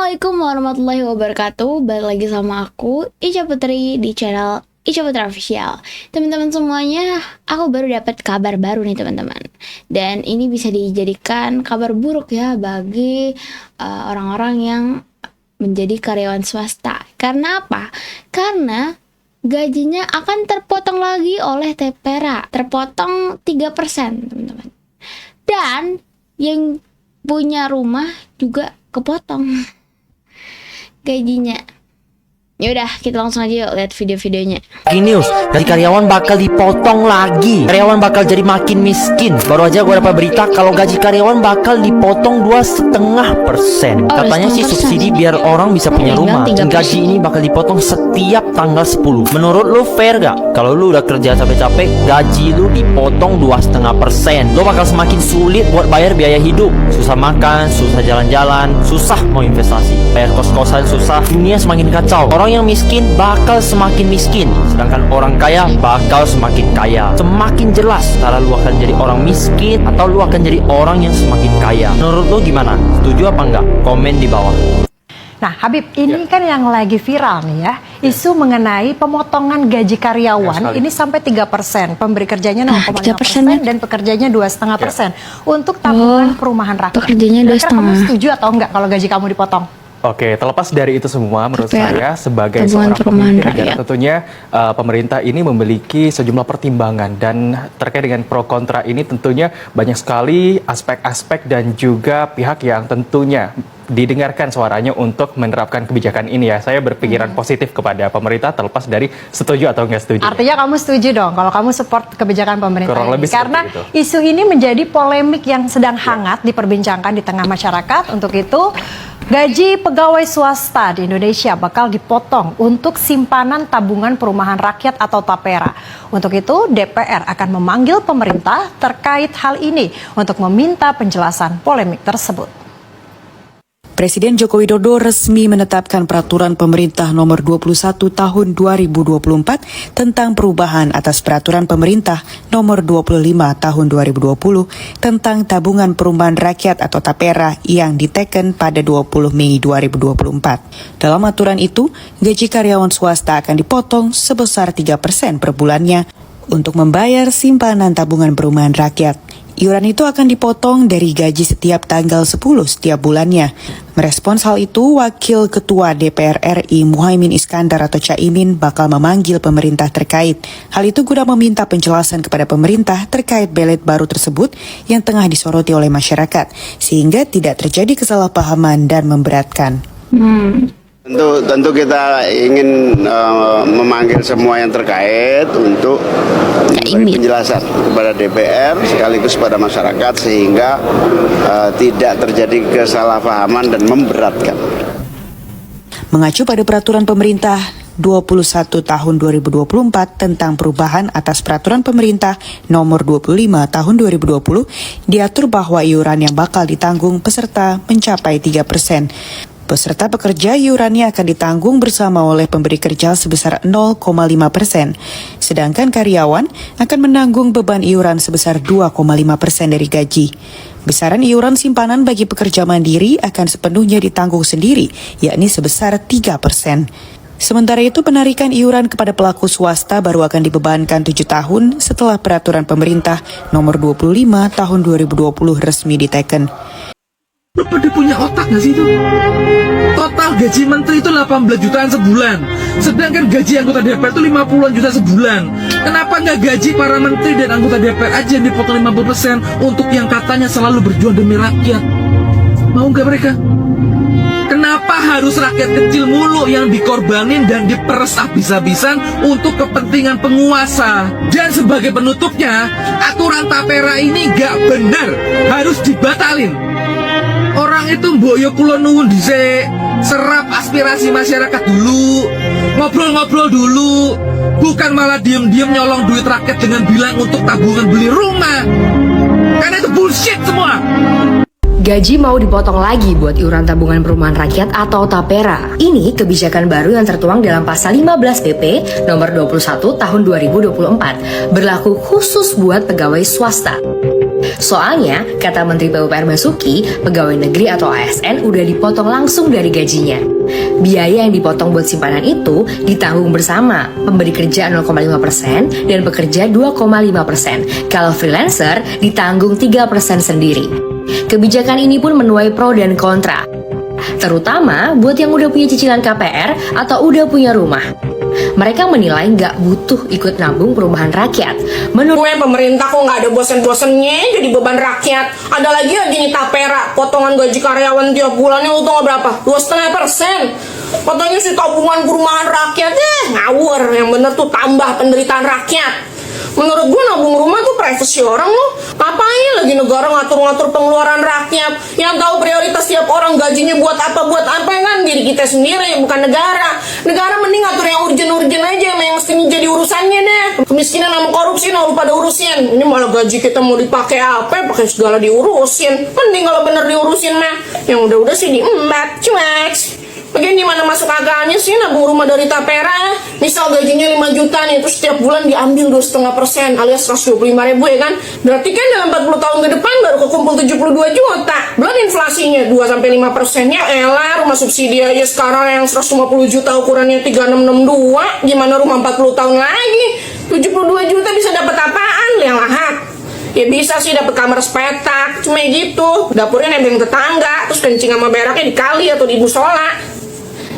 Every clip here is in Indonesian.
Assalamualaikum warahmatullahi wabarakatuh. Balik lagi sama aku, Ica Putri, di channel Ica Putri Official. Teman-teman semuanya, aku baru dapat kabar baru nih teman-teman. Dan ini bisa dijadikan kabar buruk ya bagi orang-orang yang menjadi karyawan swasta. Karena apa? Karena gajinya akan terpotong lagi oleh TPERA. Terpotong 3%, teman-teman. Dan yang punya rumah juga kepotong gajinya. Yaudah, kita langsung aja yuk lihat video-videonya. News, dari karyawan bakal dipotong lagi. Karyawan bakal jadi makin miskin. Baru aja gue dapat berita kalau gaji karyawan bakal dipotong 2,5%. Katanya sih subsidi biar orang bisa punya rumah. Dan gaji ini bakal dipotong setiap tanggal 10. Menurut lu fair gak? Kalau lu udah kerja capek-capek, gaji lu dipotong 2,5%. Lu bakal semakin sulit buat bayar biaya hidup. Susah makan, susah jalan-jalan, susah mau investasi. Bayar kos-kosan susah. Dunia semakin kacau. Orang yang miskin bakal semakin miskin, sedangkan orang kaya bakal semakin kaya. Semakin jelas antara lu akan jadi orang miskin atau lu akan jadi orang yang semakin kaya. Menurut lu gimana? Setuju apa enggak? Komen di bawah. Nah Habib, ini kan yang lagi viral nih ya, isu mengenai pemotongan gaji karyawan ini sampai 3%, pemberi kerjanya 0,5% dan pekerjanya 2,5% untuk tabungan perumahan rakyat. Pekerjanya 2,5%. Kamu setuju atau enggak kalau gaji kamu dipotong? Oke, terlepas dari itu semua, menurut saya sebagai seorang pemimpin negara, tentunya pemerintah ini memiliki sejumlah pertimbangan, dan terkait dengan pro kontra ini tentunya banyak sekali aspek-aspek dan juga pihak yang tentunya didengarkan suaranya untuk menerapkan kebijakan ini ya. Saya berpikiran positif kepada pemerintah terlepas dari setuju atau enggak setuju. Artinya kamu setuju dong kalau kamu support kebijakan pemerintah Kurang ini. lebih Karena itu. isu ini menjadi polemik yang sedang hangat diperbincangkan di tengah masyarakat. Untuk itu gaji pegawai swasta di Indonesia bakal dipotong untuk simpanan tabungan perumahan rakyat atau TAPERA. Untuk itu DPR akan memanggil pemerintah terkait hal ini untuk meminta penjelasan polemik tersebut. Presiden Joko Widodo resmi menetapkan peraturan pemerintah nomor 21 tahun 2024 tentang perubahan atas peraturan pemerintah nomor 25 tahun 2020 tentang tabungan perumahan rakyat atau TAPERA yang diteken pada 20 Mei 2024. Dalam aturan itu, gaji karyawan swasta akan dipotong sebesar 3% per bulannya untuk membayar simpanan tabungan perumahan rakyat. Iuran itu akan dipotong dari gaji setiap tanggal 10 setiap bulannya. Merespons hal itu, Wakil Ketua DPR RI Muhaimin Iskandar atau Caimin bakal memanggil pemerintah terkait. Hal itu guna meminta penjelasan kepada pemerintah terkait belet baru tersebut yang tengah disoroti oleh masyarakat, sehingga tidak terjadi kesalahpahaman dan memberatkan. Tentu kita ingin memanggil semua yang terkait untuk memberi penjelasan kepada DPR sekaligus pada masyarakat sehingga tidak terjadi kesalahpahaman dan memberatkan. Mengacu pada peraturan pemerintah 21 tahun 2024 tentang perubahan atas peraturan pemerintah nomor 25 tahun 2020, diatur bahwa iuran yang bakal ditanggung peserta mencapai 3%. Peserta pekerja iurannya akan ditanggung bersama oleh pemberi kerja sebesar 0,5%, sedangkan karyawan akan menanggung beban iuran sebesar 2,5% dari gaji. Besaran iuran simpanan bagi pekerja mandiri akan sepenuhnya ditanggung sendiri, yakni sebesar 3%. Sementara itu, penarikan iuran kepada pelaku swasta baru akan dibebankan 7 tahun setelah peraturan pemerintah nomor 25 tahun 2020 resmi diteken. Lu pada punya otak gak sih itu? Total gaji menteri itu 18 jutaan sebulan, sedangkan gaji anggota DPR itu 50-an juta sebulan. Kenapa nggak gaji para menteri dan anggota DPR aja yang dipotong 50% untuk yang katanya selalu berjuang demi rakyat? Mau nggak mereka? Kenapa harus rakyat kecil mulu yang dikorbanin dan diperes habis-habisan untuk kepentingan penguasa? Dan sebagai penutupnya, aturan TAPERA ini nggak benar, harus dibatalin. Orang itu mboyo kulo nuwun dhisik, serap aspirasi masyarakat dulu, ngobrol-ngobrol dulu, bukan malah diem-diem nyolong duit rakyat dengan bilang untuk tabungan beli rumah. Karena itu bullshit semua. Gaji mau dipotong lagi buat iuran tabungan perumahan rakyat atau TAPERA. Ini kebijakan baru yang tertuang dalam pasal 15 PP nomor 21 tahun 2024, berlaku khusus buat pegawai swasta. Soalnya, kata Menteri PUPR Basuki, pegawai negeri atau ASN udah dipotong langsung dari gajinya. Biaya yang dipotong buat simpanan itu ditanggung bersama, pemberi kerja 0,5% dan pekerja 2,5%. Kalau freelancer, ditanggung 3% sendiri. Kebijakan ini pun menuai pro dan kontra, terutama buat yang udah punya cicilan KPR atau udah punya rumah. Mereka menilai nggak butuh ikut nabung perumahan rakyat. Menurut gue, pemerintah kok nggak ada bosen-bosennya jadi beban rakyat. Ada lagi nih tapera, potongan gaji karyawan tiap bulannya lu tau berapa? 2,5%. Katanya si tabungan perumahan rakyat, ngawur. Yang bener tuh tambah penderitaan rakyat. Menurut gue nabung rumah tuh privasi orang loh. Ngapain lagi negara ngatur-ngatur pengeluaran rakyat? Yang tahu prioritas tiap orang gajinya buat apa kan diri kita sendiri, bukan negara. Negara mending ngatur yang urgen-urgen aja, yang mestinya jadi urusannya deh. Kemiskinan sama korupsi nah lu pada urusin. Ini malah gaji kita mau dipakai apa? Pakai segala diurusin. Mending kalau bener diurusin mah, yang udah-udah sih diembat, cuek. Bagian gimana masuk akalnya sih nabung rumah dari tapera? Misal gajinya 5 juta nih, terus setiap bulan diambil 2,5% alias 125.000 ya kan? Berarti kan dalam 40 tahun ke depan baru kekumpul 72 juta. Belum inflasinya 2-5%. Ya elah, rumah subsidi aja sekarang yang 150 juta ukurannya 3662. Gimana rumah 40 tahun lagi? 72 juta bisa dapat apaan? Yang lahat. Ya bisa sih dapat kamar sepetak, cuma gitu. Dapurnya nebeng tetangga, terus kencing sama beraknya di kali atau di musola.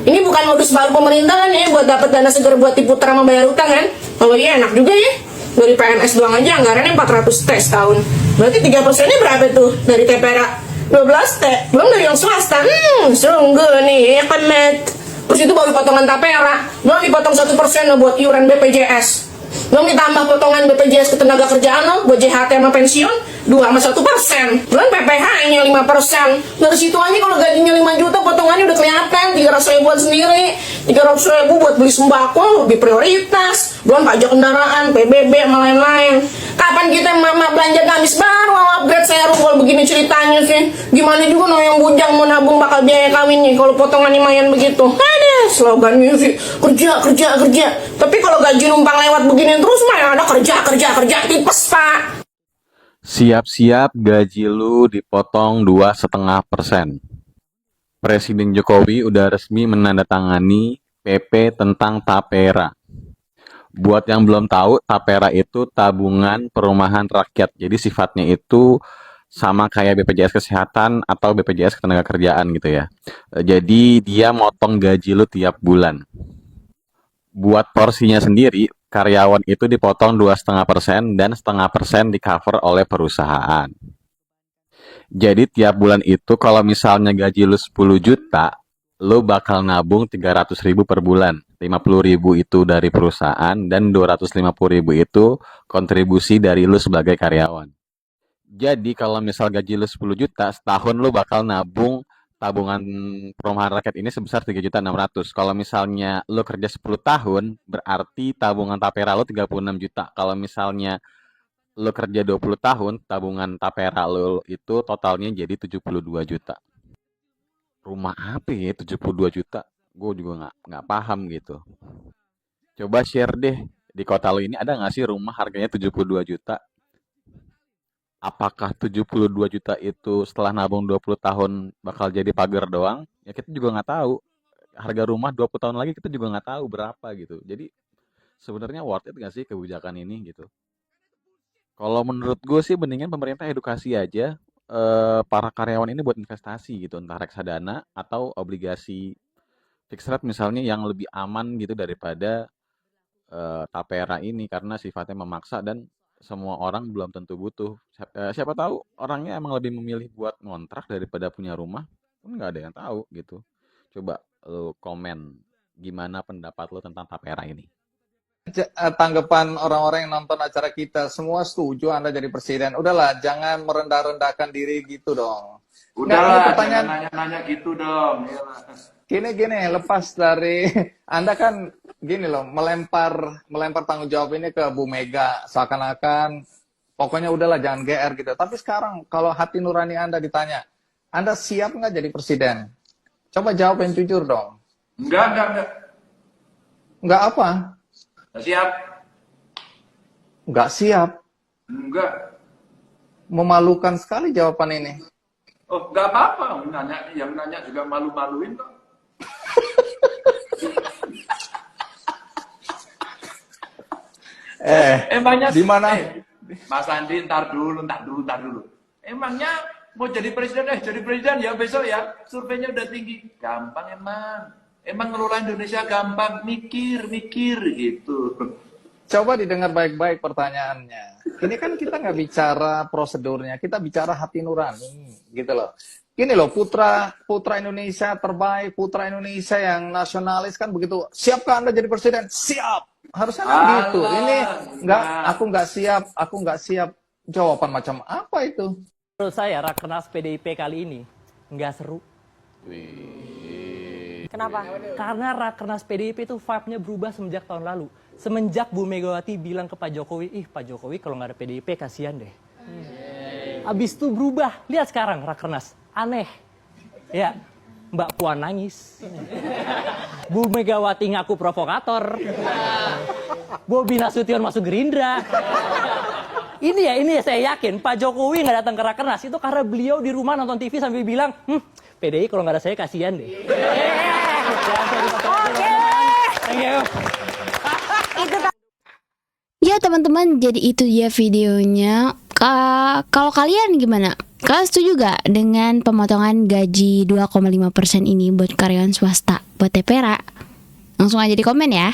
Ini bukan modus baru pemerintah kan ya, buat dapat dana segar buat diputar sama bayar utang kan? Kalau iya enak juga ya. Dari PNS doang aja anggarannya 400 T setahun. Berarti 3%-nya berapa tuh dari TPRA? 12 T. Belum dari yang swasta. Sungguh nih, ya kan, Met. Terus itu baru potongan tapera. Belum dipotong 1% loh buat iuran BPJS. Belum ditambah potongan BPJS ketenaga kerjaan lo buat JHT sama pensiun 2,1%. Belum PPh-nya 5%. Dari situ aja kalau gajinya 5 juta potongannya udah kelihatan. 300.000 buat sendiri, 300.000 buat beli sembako lebih prioritas. Belum pajak kendaraan, PBB sama lain-lain. Kapan kita mama belanja gamis baru upgrade serum kalau begini ceritanya sih? Gimana juga no yang bujang mau nabung bakal biaya kawinnya kalau potongan lumayan begitu. Ada slogannya sih kerja. Tapi kalau gaji numpang lewat begini terus mah ya ada kerja tipes pak. Siap-siap gaji lu dipotong 2,5%. Presiden Jokowi udah resmi menandatangani PP tentang tapera. Buat yang belum tahu, tapera itu tabungan perumahan rakyat. Jadi sifatnya itu sama kayak BPJS Kesehatan atau BPJS Ketenagakerjaan gitu ya. Jadi dia motong gaji lu tiap bulan. Buat porsinya sendiri, karyawan itu dipotong 2,5% dan 0,5% di cover oleh perusahaan. Jadi tiap bulan itu kalau misalnya gaji lu 10 juta, lu bakal nabung 300.000 per bulan. 50.000 itu dari perusahaan dan 250.000 itu kontribusi dari lu sebagai karyawan. Jadi kalau misal gaji lu 10 juta, setahun lu bakal nabung tabungan perumahan rakyat ini sebesar 3.600.000. Kalau misalnya lu kerja 10 tahun, berarti tabungan tapera lu 36 juta. Kalau misalnya lu kerja 20 tahun, tabungan tapera lu itu totalnya jadi 72 juta. Rumah apa ya 72 juta? Gue juga nggak paham gitu. Coba share deh, di kota lu ini ada nggak sih rumah harganya 72 juta? Apakah 72 juta itu setelah nabung 20 tahun bakal jadi pagar doang? Ya kita juga nggak tahu. Harga rumah 20 tahun lagi kita juga nggak tahu berapa gitu. Jadi sebenarnya worth it nggak sih kebijakan ini gitu? Kalau menurut gue sih mendingan pemerintah edukasi aja para karyawan ini buat investasi gitu. Entah reksadana atau obligasi fixed rate misalnya yang lebih aman gitu daripada tapera ini. Karena sifatnya memaksa dan semua orang belum tentu butuh. Siapa tahu orangnya emang lebih memilih buat ngontrak daripada punya rumah. Kan nggak ada yang tahu gitu. Coba lo komen gimana pendapat lo tentang tapera ini. Tanggapan orang-orang yang nonton acara kita semua setuju Anda jadi presiden. Udahlah, jangan merendah-rendahkan diri gitu dong. Udahlah, jangan nanya-nanya gitu dong. Gini, lepas dari Anda kan gini loh, melempar tanggung jawab ini ke Bu Mega seakan-akan pokoknya udahlah jangan GR gitu. Tapi sekarang kalau hati nurani Anda ditanya, Anda siap nggak jadi presiden? Coba jawab yang jujur dong. Enggak. Enggak apa? Nggak siap. Enggak siap. Enggak. Memalukan sekali jawaban ini. Oh, nggak apa-apa. Yang nanya juga malu-maluin kok. Emangnya di mana? Mas Andi, ntar dulu. Emangnya mau jadi presiden ya besok ya. Surveinya udah tinggi. Gampang emang. Emang ngelola Indonesia gampang. Mikir gitu. Coba didengar baik-baik pertanyaannya. Ini kan kita nggak bicara prosedurnya, kita bicara hati nurani, gitu loh. Gini loh, putra Indonesia terbaik, putra Indonesia yang nasionalis kan begitu. Siapkah Anda jadi presiden? Siap. Harusnya kan gitu. Ini aku nggak siap. Jawaban macam apa itu? Menurut saya Rakernas PDIP kali ini nggak seru. Kenapa? Karena Rakernas PDIP itu vibe-nya berubah semenjak tahun lalu. Semenjak Bu Megawati bilang ke Pak Jokowi, Pak Jokowi kalau nggak ada PDIP kasihan deh. Abis itu berubah. Lihat sekarang Rakernas, aneh. Ya, Mbak Puan nangis. Bu Megawati ngaku provokator. Bobi Nasution masuk Gerindra. Ini ya saya yakin Pak Jokowi nggak datang ke Rakernas itu karena beliau di rumah nonton TV sambil bilang, PDI kalau nggak ada saya kasihan deh. Ya teman-teman, jadi itu ya videonya. Kalau kalian gimana? Kalian setuju gak dengan pemotongan gaji 2,5% ini buat karyawan swasta, buat TPRA? Langsung aja di komen ya.